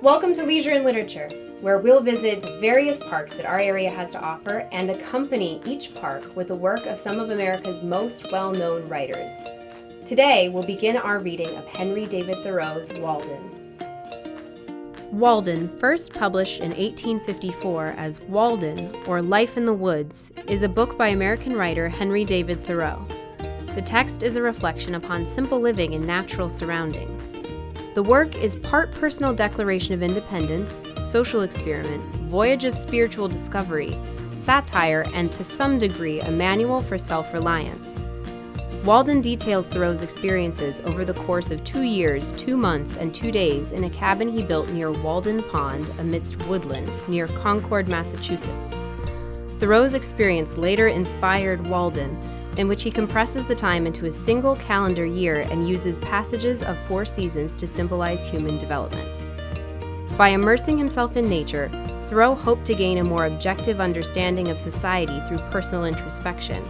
Welcome to Leisure and Literature, where we'll visit various parks that our area has to offer and accompany each park with the work of some of America's most well-known writers. Today, we'll begin our reading of Henry David Thoreau's Walden. Walden, first published in 1854 as Walden, or Life in the Woods, is a book by American writer Henry David Thoreau. The text is a reflection upon simple living in natural surroundings. The work is part personal declaration of independence, social experiment, voyage of spiritual discovery, satire, and to some degree a manual for self-reliance. Walden details Thoreau's experiences over the course of 2 years, 2 months, and 2 days in a cabin he built near Walden Pond amidst woodland near Concord, Massachusetts. Thoreau's experience later inspired Walden, in which he compresses the time into a single calendar year and uses passages of 4 seasons to symbolize human development. By immersing himself in nature, Thoreau hoped to gain a more objective understanding of society through personal introspection.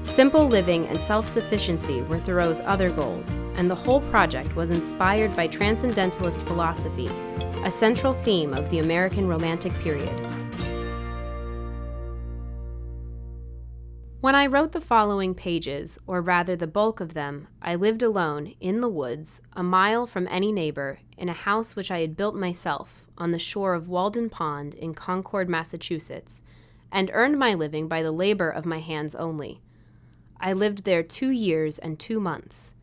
Simple living and self-sufficiency were Thoreau's other goals, and the whole project was inspired by transcendentalist philosophy, a central theme of the American Romantic period. When I wrote the following pages, or rather the bulk of them, I lived alone, in the woods, a mile from any neighbor, in a house which I had built myself, on the shore of Walden Pond in Concord, Massachusetts, and earned my living by the labor of my hands only. I lived there 2 years and 2 months.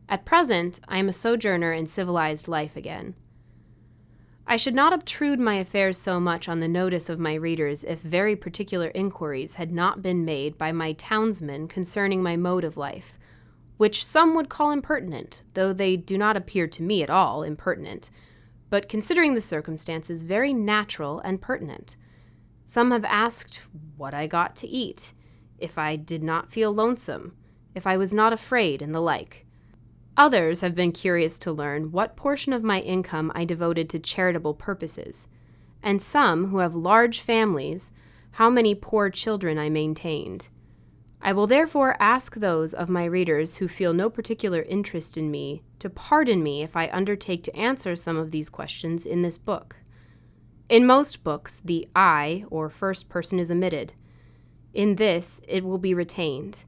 At present, I am a sojourner in civilized life again. I should not obtrude my affairs so much on the notice of my readers if very particular inquiries had not been made by my townsmen concerning my mode of life, which some would call impertinent, though they do not appear to me at all impertinent, but considering the circumstances, very natural and pertinent. Some have asked what I got to eat, if I did not feel lonesome, if I was not afraid, and the like. Others have been curious to learn what portion of my income I devoted to charitable purposes, and some, who have large families, how many poor children I maintained. I will therefore ask those of my readers who feel no particular interest in me to pardon me if I undertake to answer some of these questions in this book. In most books, the I, or first person, is omitted. In this, it will be retained,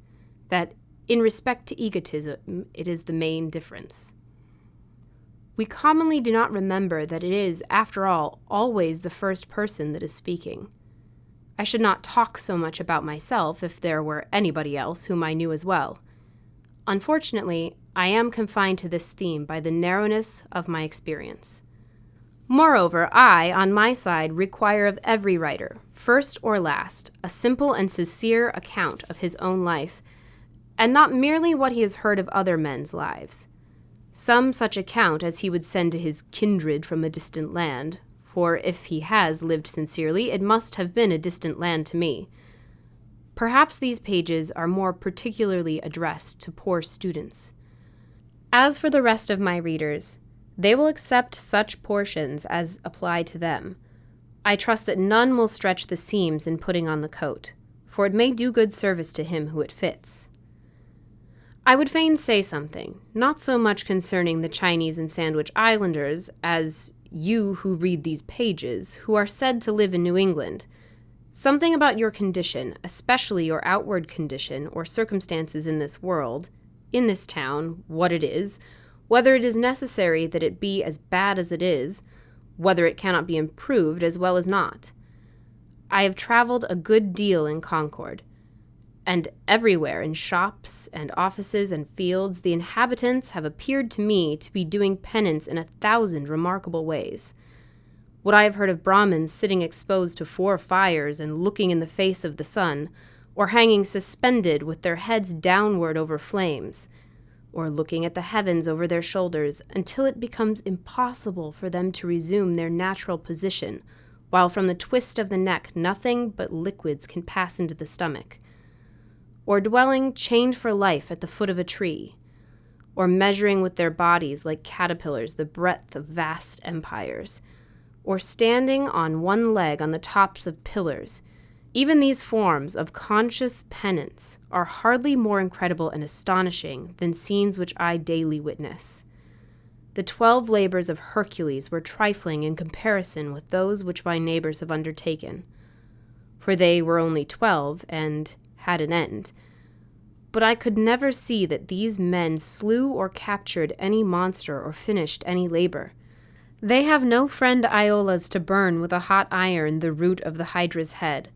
that in respect to egotism, it is the main difference. We commonly do not remember that it is, after all, always the first person that is speaking. I should not talk so much about myself if there were anybody else whom I knew as well. Unfortunately, I am confined to this theme by the narrowness of my experience. Moreover, I, on my side, require of every writer, first or last, a simple and sincere account of his own life, and not merely what he has heard of other men's lives. Some such account as he would send to his kindred from a distant land, for if he has lived sincerely, it must have been a distant land to me. Perhaps these pages are more particularly addressed to poor students. As for the rest of my readers, they will accept such portions as apply to them. I trust that none will stretch the seams in putting on the coat, for it may do good service to him who it fits. I would fain say something, not so much concerning the Chinese and Sandwich Islanders as you who read these pages, who are said to live in New England. Something about your condition, especially your outward condition or circumstances in this world, in this town, what it is, whether it is necessary that it be as bad as it is, whether it cannot be improved as well as not. I have traveled a good deal in Concord, and everywhere in shops and offices and fields the inhabitants have appeared to me to be doing penance in 1,000 remarkable ways. What I have heard of Brahmins sitting exposed to 4 fires and looking in the face of the sun, or hanging suspended with their heads downward over flames, or looking at the heavens over their shoulders until it becomes impossible for them to resume their natural position, while from the twist of the neck nothing but liquids can pass into the stomach, or dwelling chained for life at the foot of a tree, or measuring with their bodies like caterpillars the breadth of vast empires, or standing on one leg on the tops of pillars. Even these forms of conscious penance are hardly more incredible and astonishing than scenes which I daily witness. The 12 labors of Hercules were trifling in comparison with those which my neighbors have undertaken, for they were only 12 and had an end. But I could never see that these men slew or captured any monster or finished any labor. They have no friend Iolas to burn with a hot iron the root of the Hydra's head,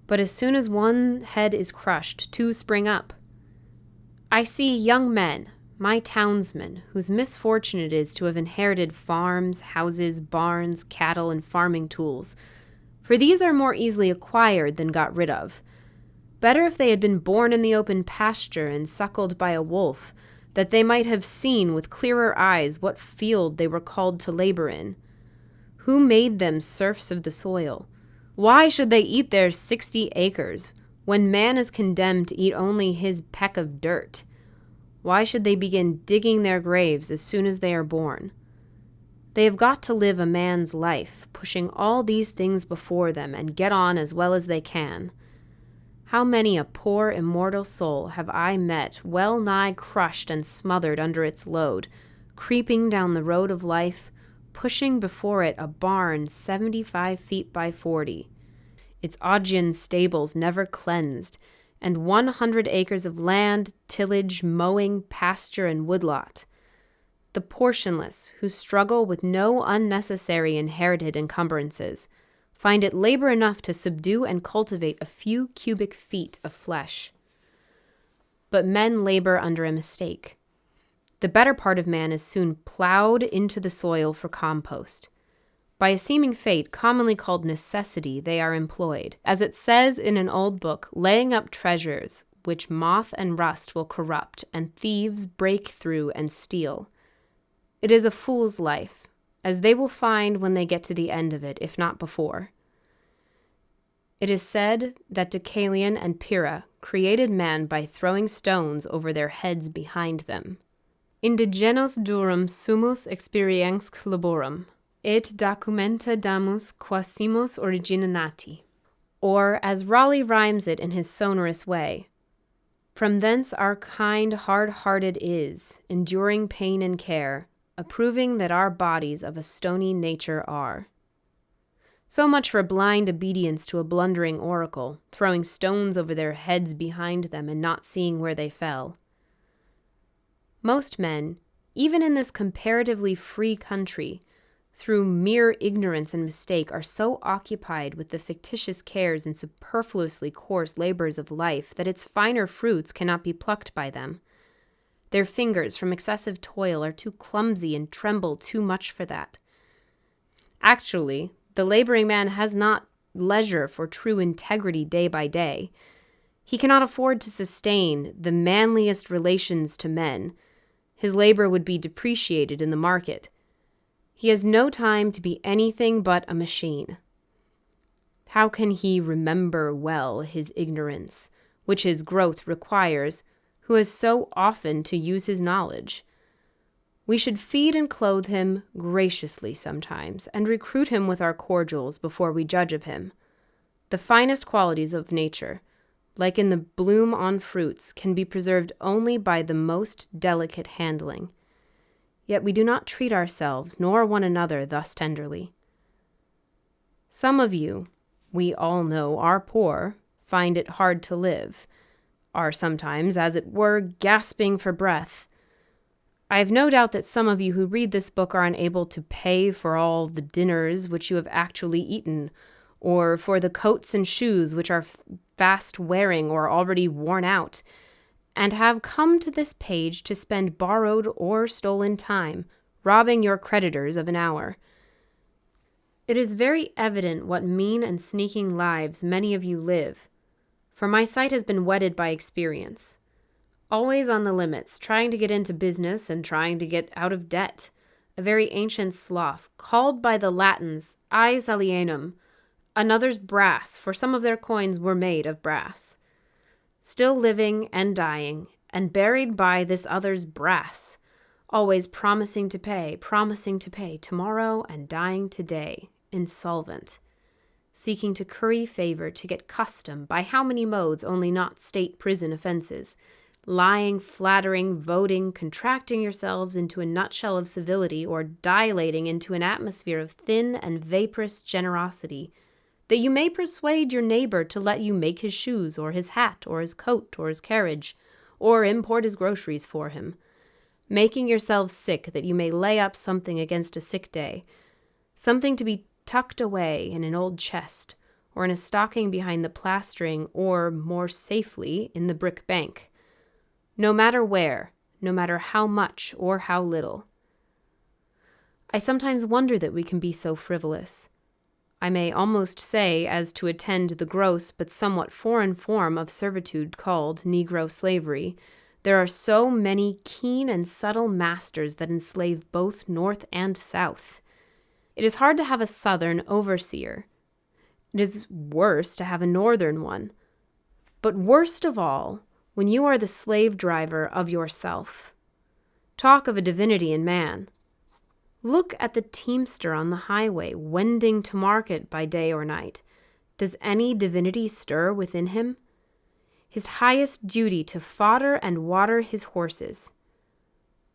but as soon as one head is crushed, 2 spring up. I see young men, my townsmen, whose misfortune it is to have inherited farms, houses, barns, cattle, and farming tools, for these are more easily acquired than got rid of. Better if they had been born in the open pasture and suckled by a wolf, that they might have seen with clearer eyes what field they were called to labor in. Who made them serfs of the soil? Why should they eat their 60 acres, when man is condemned to eat only his peck of dirt? Why should they begin digging their graves as soon as they are born? They have got to live a man's life, pushing all these things before them and get on as well as they can. How many a poor immortal soul have I met well nigh crushed and smothered under its load, creeping down the road of life, pushing before it a barn 75 feet by 40, its Augean stables never cleansed, and 100 acres of land, tillage, mowing, pasture, and woodlot. The portionless, who struggle with no unnecessary inherited encumbrances, find it labor enough to subdue and cultivate a few cubic feet of flesh. But men labor under a mistake. The better part of man is soon plowed into the soil for compost. By a seeming fate, commonly called necessity, they are employed, as it says in an old book, laying up treasures, which moth and rust will corrupt, and thieves break through and steal. It is a fool's life, as they will find when they get to the end of it, if not before. It is said that Deucalion and Pyrrha created man by throwing stones over their heads behind them. Indigenos durum sumus experiensque laborum, et documenta damus quasimos origina nati. Or, as Raleigh rhymes it in his sonorous way, from thence our kind hard-hearted is, enduring pain and care, approving that our bodies of a stony nature are. So much for blind obedience to a blundering oracle, throwing stones over their heads behind them and not seeing where they fell. Most men, even in this comparatively free country, through mere ignorance and mistake, are so occupied with the fictitious cares and superfluously coarse labors of life that its finer fruits cannot be plucked by them. Their fingers, from excessive toil, are too clumsy and tremble too much for that. Actually, the laboring man has not leisure for true integrity day by day. He cannot afford to sustain the manliest relations to men. His labor would be depreciated in the market. He has no time to be anything but a machine. How can he remember well his ignorance, which his growth requires, who has so often to use his knowledge? We should feed and clothe him graciously sometimes, and recruit him with our cordials before we judge of him. The finest qualities of nature, like in the bloom on fruits, can be preserved only by the most delicate handling. Yet we do not treat ourselves nor one another thus tenderly. Some of you, we all know, are poor, find it hard to live, are sometimes, as it were, gasping for breath. I have no doubt that some of you who read this book are unable to pay for all the dinners which you have actually eaten, or for the coats and shoes which are fast wearing or already worn out, and have come to this page to spend borrowed or stolen time, robbing your creditors of an hour. It is very evident what mean and sneaking lives many of you live, for my sight has been whetted by experience. Always on the limits, trying to get into business and trying to get out of debt, a very ancient sloth, called by the Latins Ais alienum, another's brass, for some of their coins were made of brass. Still living and dying, and buried by this other's brass, always promising to pay tomorrow and dying today, insolvent, seeking to curry favor to get custom by how many modes, only not state prison offenses, lying, flattering, voting, contracting yourselves into a nutshell of civility, or dilating into an atmosphere of thin and vaporous generosity, that you may persuade your neighbor to let you make his shoes, or his hat, or his coat, or his carriage, or import his groceries for him, making yourselves sick that you may lay up something against a sick day, something to be tucked away in an old chest, or in a stocking behind the plastering, or, more safely, in the brick bank. No matter where, no matter how much or how little. I sometimes wonder that we can be so frivolous. I may almost say as to attend the gross but somewhat foreign form of servitude called Negro slavery. There are so many keen and subtle masters that enslave both North and South. It is hard to have a Southern overseer. It is worse to have a Northern one. But worst of all, when you are the slave driver of yourself. Talk of a divinity in man. Look at the teamster on the highway, wending to market by day or night. Does any divinity stir within him? His highest duty to fodder and water his horses.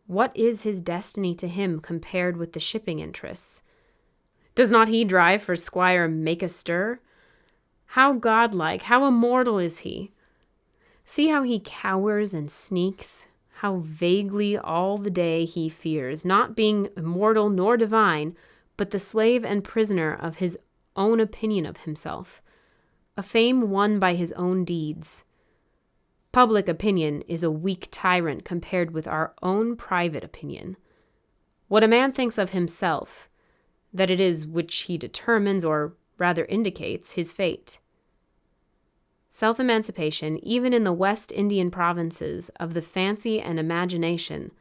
What is his destiny to him compared with the shipping interests? Does not he drive for Squire Make-a-Stir? How godlike, how immortal is he! See how he cowers and sneaks, how vaguely all the day he fears, not being immortal nor divine, but the slave and prisoner of his own opinion of himself, a fame won by his own deeds. Public opinion is a weak tyrant compared with our own private opinion. What a man thinks of himself, that it is which he determines, or rather indicates, his fate. Self-emancipation, even in the West Indian provinces of the fancy and imagination,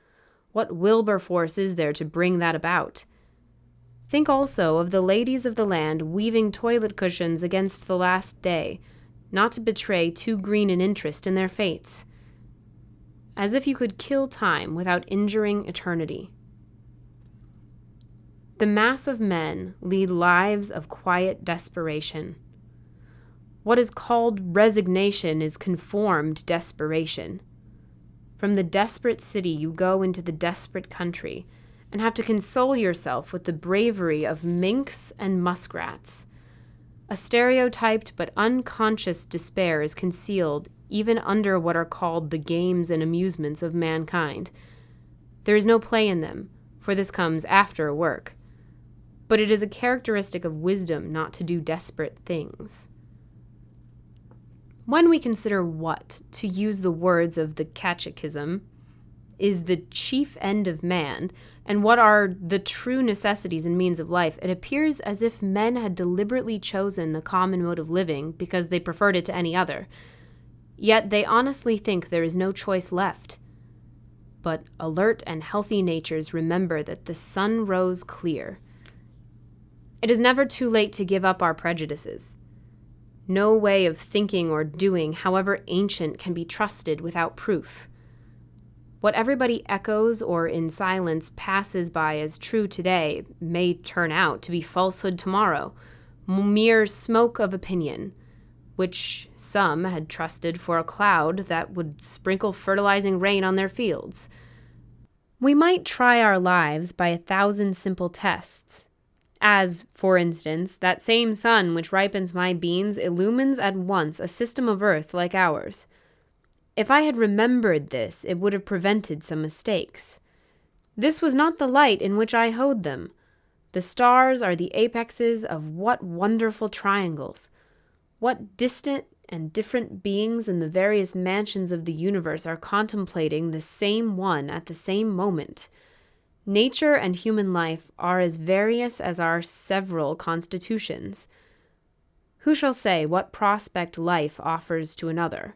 what Wilberforce is there to bring that about? Think also of the ladies of the land weaving toilet cushions against the last day, not to betray too green an interest in their fates. As if you could kill time without injuring eternity. The mass of men lead lives of quiet desperation. What is called resignation is conformed desperation. From the desperate city you go into the desperate country, and have to console yourself with the bravery of minks and muskrats. A stereotyped but unconscious despair is concealed even under what are called the games and amusements of mankind. There is no play in them, for this comes after work. But it is a characteristic of wisdom not to do desperate things. When we consider what, to use the words of the Catechism, is the chief end of man, and what are the true necessities and means of life, it appears as if men had deliberately chosen the common mode of living because they preferred it to any other. Yet they honestly think there is no choice left. But alert and healthy natures remember that the sun rose clear. It is never too late to give up our prejudices. No way of thinking or doing, however ancient, can be trusted without proof. What everybody echoes or in silence passes by as true today may turn out to be falsehood tomorrow, mere smoke of opinion, which some had trusted for a cloud that would sprinkle fertilizing rain on their fields. We might try our lives by 1,000 simple tests. As, for instance, that same sun which ripens my beans illumines at once a system of earth like ours. If I had remembered this, it would have prevented some mistakes. This was not the light in which I hoed them. The stars are the apexes of what wonderful triangles. What distant and different beings in the various mansions of the universe are contemplating the same one at the same moment. Nature and human life are as various as our several constitutions. Who shall say what prospect life offers to another?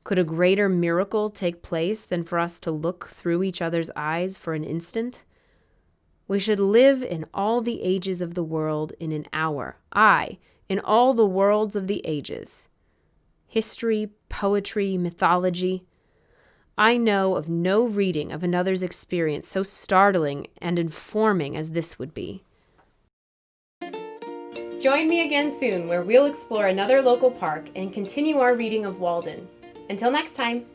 Could a greater miracle take place than for us to look through each other's eyes for an instant? We should live in all the ages of the world in an hour, aye, in all the worlds of the ages. History, poetry, mythology. I know of no reading of another's experience so startling and informing as this would be. Join me again soon where we'll explore another local park and continue our reading of Walden. Until next time!